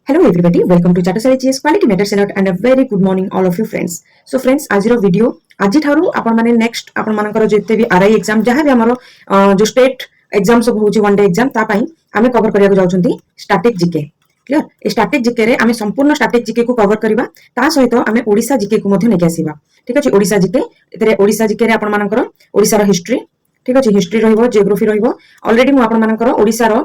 Hello everybody, welcome to Chatasari GS Quality Matters a lot and a very good morning all of you friends. So friends, आजिर video आज ठारू आपण माने next आपण मानकर जेते भी आरआई एग्जाम जहां भी हमरो जो स्टेट एग्जाम सब होची वन डे एग्जाम ता पई आमे कवर करिया जाउछंती स्टैटिक जीके क्लियर। ए स्टैटिक जीके रे आमे संपूर्ण स्टैटिक जीके को कवर करबा ता सहित आमे ओडिसा जीके को मध्ये नेके आसीबा। ठीक अछि, ओडिसा जीके एतरे ओडिसा जीके रे आपण मानकर ओडिसा रो हिस्ट्री, ठीक अच्छे, हिस्ट्री रहिबो, जियोग्राफी रहिबो। ऑलरेडी मु आपण मानकर ओडिसा रो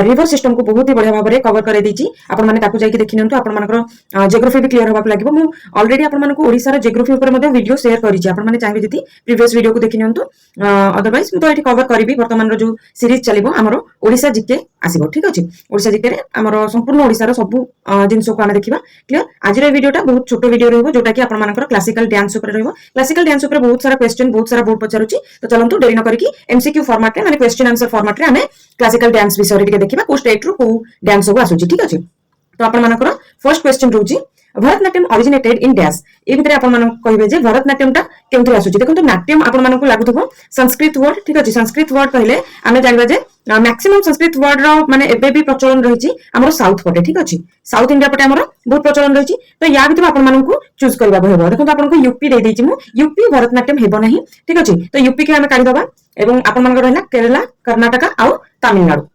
रिवर सिस्टम को बहुत ही बढ़िया भाबरे कवर करे देछि। आपण माने ताकू जाई कि देखि नंतु आपण मानकर जियोग्राफी भी क्लियर होबा लागबो। मु ऑलरेडी आपण मानको ओडिसा रो जियोग्राफी ऊपर मध्ये वीडियो शेयर करिछि, आपण माने चाहि जति प्रीवियस वीडियो को देखि नंतु। अदरवाइज मु तो एठी कवर करबी वर्तमान रो जो सीरीज चलिबो हमरो ओडिसा जीके आसीबो। ठीक अछि, ओडिसा जीके रे हमरो संपूर्ण ओडिसा रो सब जिंस को आमे देखिबा क्लियर। आज रे वीडियोटा बहुत छोटो वीडियो रहबो जोटा कि आपण मानकर क्लासिकल डांस ऊपर रहबो। क्लासिकल डांस ऊपर बहुत सारा क्वेश्चन, बहुत सारा बोर्ड पचारुछि, तो चलंतु देरी न करिकि एमसीक्यू फॉर्मेट रे माने क्वेश्चन आंसर फॉर्मेट रे हमें क्लासिकल डांस विषय रे देखिबा को स्टेट रो को डांस सब आसुछि। ठीक अछि, तो आपण मानकर फर्स्ट क्वेश्चन रहउछि भरतनाट्यम ओरिजिनेटेड इन डैश। ए भितरे आपण मानक कहिबे जे भरतनाट्यम टा केमथि आसुछि। देखंतु नाट्यम आपण मानक लागुथबो संस्कृत वर्ड। ठीक अछि, संस्कृत वर्ड कहले आमे जानबा जे मैक्सिमम संस्कृत वर्ड रो माने एबे भी प्रचलन रहिछि हमरो साउथ पटे। ठीक अछि, साउथ इंडिया पटे हमरो बहुत प्रचलन रहिछि, तो या भितर आपण मानक चूज करबा हेबो। देखंतु आपनको यूपी दे देछि मु, यूपी भरतनाट्यम हेबो नाही। ठीक अछि, तो यूपी के हमें काढी दबा एवं आपण मानक रहला केरला, कर्नाटका आ तमिलनाडु।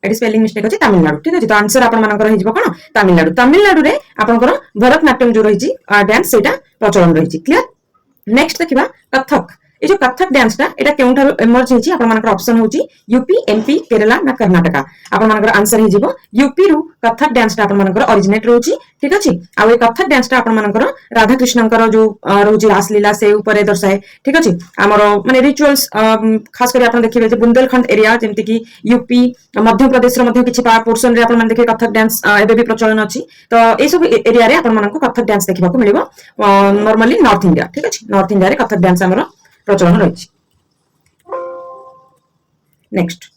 एटी स्पेलिंग मिस्टेक अछि तमिलनाडु। ठीक अछि, तो आंसर आपण मानकर हिजबो कोन तमिलनाडु। तमिलनाडु रे आपनकर भरतनाट्यम जो रहिछि डांस सेटा प्रचलन रहिछि। क्लियर। नेक्स्ट देखिबा कथक। ए जो कथक डांस टा एटा केउठार एमर्ज हिछि आपण मानकर ऑप्शन होछि यूपी, एमपी, केरला ना कर्नाटका। आपण मानकर आंसर हिजिबो यूपी रु कथक डांस टा आपण मानकर ओरिजिनेट रहउछि। ठीक अछि, आ ए कथक डांस टा आपण मानकर राधा कृष्णकर जो रहउछि रासलीला से ऊपर दर्शाए। ठीक अछि, हमरो माने रिचुअल्स खास करी आपण देखिबे जे बुंदेलखंड एरिया जेमति कि यूपी, मध्य प्रदेश रो मध्ये किछि पोर्शन रे आपण मान देखि कथक डांस एबे भी प्रचलन अछि। तो ए सब एरिया रे आपण मानक कथक डांस देखिबा को मिलिबो नॉर्मली नॉर्थ इंडिया। ठीक अछि, नॉर्थ इंडिया रे कथक डांस हमरो प्रचलन रहिछि। Next,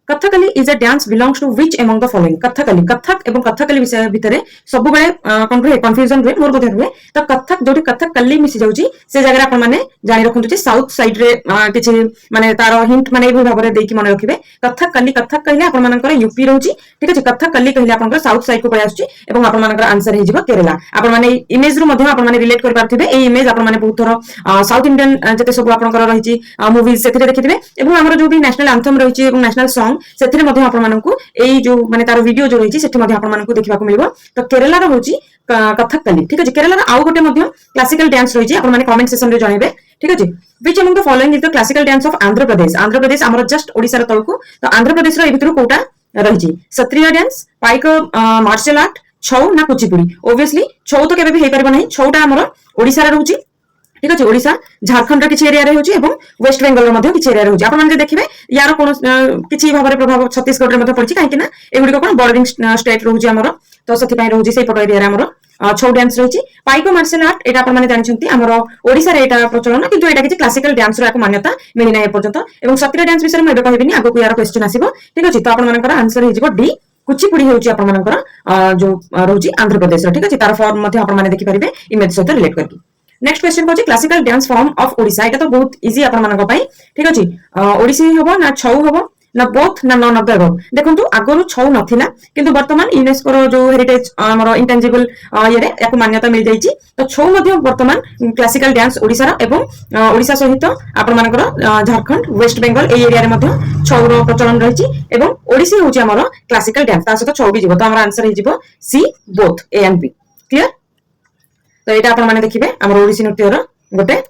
Kathakali is a dance belongs to which among the following. Kathakali, Kathak एवं कथकली विषय भितरे सब बेले कंफ्यूजन रे मोर बोधे हुए। तो कथक जोटी कथकली मिसी जाउची से जगह आपण माने जानि रखंतु जे साउथ साइड रे किछि माने तारो हिंट माने एबो भाबरे देकी मन रखिबे। कथकली, कथक कहले आपण मानकर यूपी रहउची। ठीक अछि, कथकली कहले आपनकर साउथ साइड को पय आछी एवं आपण मानकर आंसर हे जिवो केरला। आपण माने इमेज रो मध्ये आपण माने रिलेट कर पारथिबे। ए इमेज आपण माने बहुत थरो साउथ इंडियन जते सब आपनकर रहिची मूवीज सेथिरे देखिथिबे एवं हमर जो भी नेशनल एंथम रहिची एवं नेशनल सॉन्ग सेथिरे मध्ये आपण मानकु एई जो माने तारो वीडियो जो रहिची सेठी मध्ये आपण मानकु देखिबा को मिलिबो। तो केरला रो होची कथकली। ठीक अछि, केरला रो आउ गोटे मध्ये क्लासिकल डांस रहिची, आपण माने कमेंट सेक्शन रे जणाइबे। ठीक अछि, which among the following is the classical dance of Andhra Pradesh. Andhra Pradesh हमर जस्ट ओडिसा रो तळकु, तो आंध्र प्रदेश रो ए भितरु कोटा रहिची Sattriya dance, Paika martial art, Chhau ना कुचिपुड़ी। ऑब्वियसली छौ तो केबे भी हे परबो नाही, छौटा हमर ओडिसा रे रहउची। ठीक अछि, ओडिसा झारखंड रे किछि एरिया रे होची एवं वेस्ट बंगाल रे मध्ये किछि एरिया रे होची। आपण माने देखिबे यार कोन किछि भाबरे प्रभाव छत्तीसगढ़ रे मध्ये पड़छि, काहे कि ना एगुडी को कोन बॉर्डरिंग स्टेट रहउची हमर, तो सथि पय रहउची सेई पट एरिया रे हमर छौ डांस रहिछि। पाइको मार्शल आर्ट एटा आपण माने जानिछंती हमर ओडिसा रे एटा प्रचलन, किंतु एटा किछि क्लासिकल डांस रो एक मान्यता मिलि नै ए पर्यंत। एवं क्षत्रिय डांस विषय में एबे कहबिनी, आगो को यार क्वेश्चन आसीबो। ठीक अछि, तो आपण मानकर आंसर हे जिवो डी कुचिपुड़ी होची आपण मानकर जो रहउची आंध्र प्रदेश रो। ठीक अछि, तार फॉर्म मध्ये आपण माने देखि परिबे इमेज सहित रिलेट करके। नेक्स्ट क्वेश्चन कहछि classical dance form of Odisha. एटा तो बहुत इजी आपण मानक पई। ठीक अछि, ओडिसी होबो ना छौ होबो ना बोथ ना नन ऑफ द अबव। देखंतु आगरु छौ नथिला, किंतु वर्तमान यूनेस्को रो जो हेरिटेज हमर इंटेंजिबल ये रे याकु मान्यता मिल जाईची। तो छौ मध्ये वर्तमान क्लासिकल डांस ओडिसा रो एवं ओडिसा सहित आपण मानकर झारखंड, वेस्ट बंगाल ए एरिया रे मध्ये छौ रो प्रचलन रहिची एवं ओडिसी होची हमर क्लासिकल डांस। ता सहित छौ भी जिवो, तो हमर आंसर हे जिवो C both A and B. Clear. तो एटा आपण माने देखिबे हमर ओडिसी नृत्य रो गोटे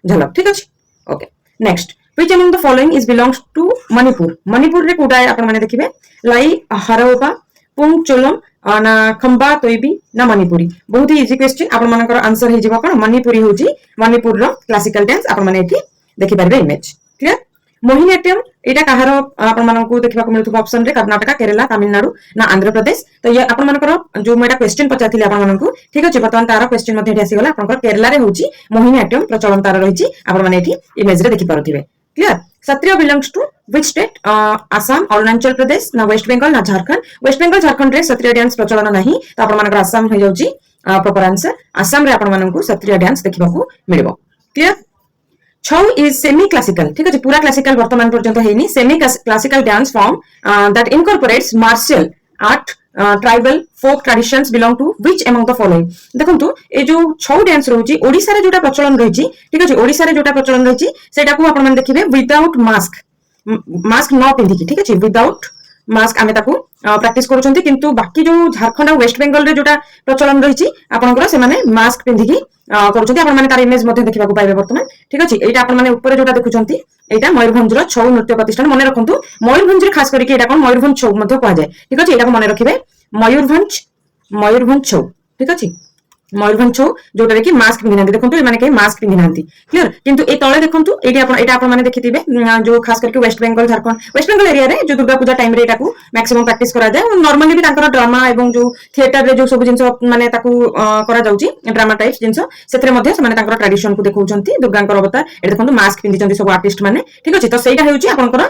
झलक। ठीक अछि, okay. Next, which among the following is belongs to Manipur. Manipur रे कोडा आपण माने देखिबे लाई हरौपा, पुंगचोलम ना खंबा तोइबी ना मणिपुरी। बहुत ही इजी क्वेश्चन, आपण मानकर आंसर हे जिवो कोन मणिपुरी होची मणिपुर रो क्लासिकल डांस। आपण माने एठी देखि परबे इमेज। क्लियर। मोहिनीअट्टम एटा कहारो आपण मानकु देखिबा को मिलथु ऑप्शन रे कर्नाटका, केरला, तमिलनाडु ना आंध्र प्रदेश। तो ये आपण मानकर जो मेटा क्वेश्चन पचाथिले आपण मानकु। ठीक अछि, बर्तमान तार क्वेश्चन मध्ये एठी आसी गला। आपनकर केरला रे होची मोहिनीअट्टम प्रचलन तार रहिची, आपण माने एठी इमेज रे देखि पारुथिबे। Clear. Sattriya belongs to which state. Assam, Arunachal Pradesh ना वेस्ट बंगाल ना झारखंड। वेस्ट बंगाल झारखंड रे क्षत्रिय डांस प्रचलन नाही, तो आपण मानकर आसाम हो जाउची प्रॉपर आंसर। आसाम रे आपण मानकु क्षत्रिय डांस देखिबा को मिलिबो। Clear. Chhau is semi classical. ठीक अछि, पूरा क्लासिकल वर्तमान पर्यंत हेनी। Semi classical dance form that incorporates martial art tribal folk traditions belong to which among the following देखंतु ए जो छौ डांस रहउची ओडिसा रे जोटा प्रचलन रहिची ठीक अछि ओडिसा रे जोटा प्रचलन रहिची सेटा को आपण माने देखिबे विदाउट मास्क मास्क न पिंधिकी ठीक अछि विदाउट मास्क आमे ताकू प्रैक्टिस करूछंती किंतु बाकी जो झारखंड और वेस्ट बेंगल रे जोटा प्रचलन रहिची आपनकर से माने मास्क पिंधिकी करूछंती आपण माने तार इमेज मध्ये देखिबा को पाइबे वर्तमान ठीक अछि एटा आपण माने ऊपर जोटा देखुछंती एटा मयूरभंज रो छौ नृत्य प्रतिष्ठान मने रखंतु मयूरभंज रे खास करके एटा कोन मयूरभंज छौ मध्ये कहआ जाय ठीक अछि एटा को मने रखिबे मयूरभंज छौ ठीक अछि मयूरभंज छौ जोटा कि मास्क पिंधि नांती देखंतु माने के मास्क पिंधि नांती क्लियर किंतु ए तळे देखंतु एटा आपण माने देखिथिबे जो खास करके West Bengal Jharkhand West Bengal area रे जो दुर्गा पूजा टाइम रे एटा को मैक्सिमम प्रैक्टिस करा जाय नॉर्मली भी तांकर ड्रामा एवं जो थिएटर रे जो सब जिंस माने ताकू करा जाउची ड्रामा टाइप्स जिंस सेतरे मध्ये से माने तांकर ट्रेडिशन को देखौचंती दुर्गांकर अवतार ए देखंतु मास्क पिंधिचंती सब आर्टिस्ट माने ठीक अछि तो सेटा हेउची आपनकर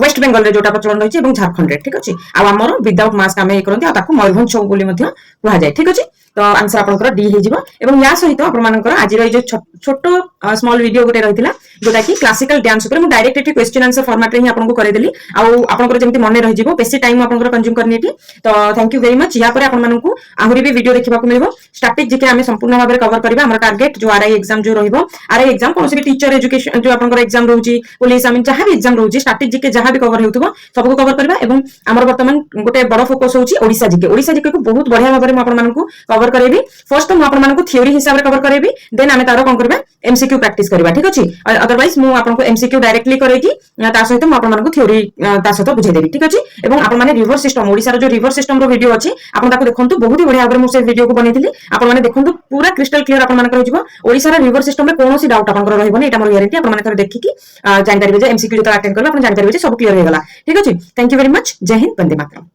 वेस्ट बेंगल रे जोटा प्रचलन रहिची एवं झारखंड रे ठीक अछि आ हमर विदाउट मास्क आमे करंती आ ताकू मयूरभंज छौ बोली मध्ये कहआ जाय ठीक अछि तो आंसर आपनकर डी हे जिवो एवं या सहित आपण मानकर आज रो जो छोटो स्मॉल वीडियो गोटे रहितला जोटा कि क्लासिकल डांस ऊपर मु direct eighty question answer format रे ही आपन को करे देली आ आपनकर जेमति मने रहि जिवो बेसी टाइम आपनकर कंज्यूम करनी एटी तो थैंक यू वेरी मच या पर आपण मानकू आहुरी भी वीडियो देखिबा को मिलबो स्टैटिक जेके हमें संपूर्ण भाबरे कवर करबा हमर टारगेट जो आरआई एग्जाम जो रहिबो आरआई एग्जाम कोनोसी भी टीचर एजुकेशन जो आपनकर एग्जाम रहउची पुलिस आई मीन जहां भी एग्जाम रहउची स्टैटिक जेके जहां भी कवर हेउतबो सब को कवर करबा एवं हमर वर्तमान गोटे बड़ फोकस होउची ओडिसा जेके को बहुत बढ़िया भाबरे म आपण मानकू कवर करेबी फर्स्ट मु आपण मानकू थ्योरी हिसाब रे कवर करेबी देन आमे तारो कोन करबा एमसीक्यू प्रैक्टिस करबा ठीक अछि अदरवाइज मु आपण को एमसीक्यू डायरेक्टली करेकी ता सहित मु आपण मानकू थ्योरी ता सहित बुझाई देबी ठीक अछि एवं आपण माने रिवर सिस्टम ओडिसा रो जो रिवर सिस्टम रो वीडियो अछि आपण ताको देखंतु बहुत ही बढ़िया भाबरे मु से वीडियो को बनेथिली आपण माने देखंतु पूरा क्रिस्टल क्लियर आपण मानकर होजिबो ओडिसा रो रिवर सिस्टम रे कोनोसी डाउट आपण रहइबो नै एटा मोर ग्यारंटी आपण माने देखि कि जानि परिबे जे एमसीक्यू जो अटेंड करबा आपण जानि परिबे जे सब क्लियर हो गेला ठीक अछि थैंक यू वेरी मच जय हिंद वंदे मातरम।